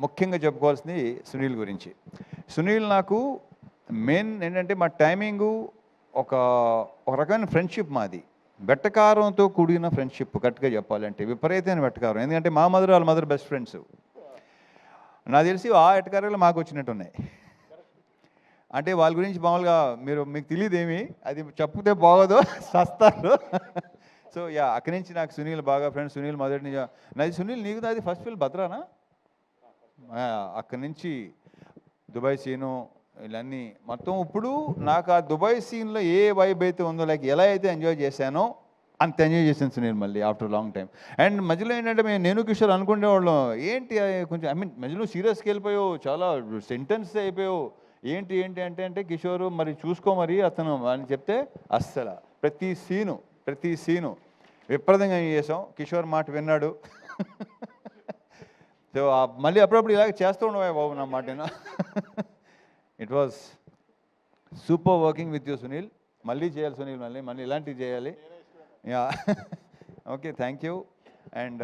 ముఖ్యంగా చెప్పుకోవాల్సింది సునీల్ గురించి. సునీల్ నాకు మెయిన్ ఏంటంటే మా టైమింగు ఒక రకమైన ఫ్రెండ్షిప్ మాది. వెట్టకారంతో కూడిన ఫ్రెండ్షిప్ గట్టిగా చెప్పాలంటే. విపరీతమైన వెట్టకారం. ఎందుకంటే మా మదర్ వాళ్ళ మదర్ బెస్ట్ ఫ్రెండ్స్. నాకు తెలిసి ఆ ఎట్టకారాలు మాకు వచ్చినట్టున్నాయి. అంటే వాళ్ళ గురించి మామూలుగా మీకు తెలియదేమి, అది చెప్తే బాగోదు, సస్తారు. సో అక్కడి నుంచి నాకు సునీల్ బాగా ఫ్రెండ్స్. సునీల్ మొదటి నుంచి నాది సునీల్, నీకు నాది ఫస్ట్ ఫిల్ భద్రానా? అక్కడి నుంచి దుబాయ్ సీను ఇవన్నీ మొత్తం. ఇప్పుడు నాకు ఆ దుబాయ్ సీన్లో ఏ వైబ్ అయితే ఉందో, లైక్ ఎలా అయితే ఎంజాయ్ చేశానో అంత ఎంజాయ్ చేశాను సునీల్ మళ్ళీ ఆఫ్టర్ లాంగ్ టైం. అండ్ మధ్యలో ఏంటంటే నేను కిషోర్ అనుకునేవాళ్ళం, ఏంటి కొంచెం మధ్యలో సీరియస్కి వెళ్ళిపోయావు, చాలా సెంటెన్స్ అయిపోయావు, ఏంటి ఏంటి అంటే కిషోర్ మరి చూసుకో మరి అతను అని చెప్తే అస్సలు ప్రతి సీను విపరీతంగా చేసాం. కిషోర్ మాట విన్నాడు. సో మళ్ళీ అప్పుడప్పుడు ఇలాగ చేస్తూ ఉండవా బాబు నా మాట. It was super working with you Sunil. మళ్ళీ చేయాలి సునీల్, మళ్ళీ ఇలాంటివి చేయాలి. Okay, thank you. అండ్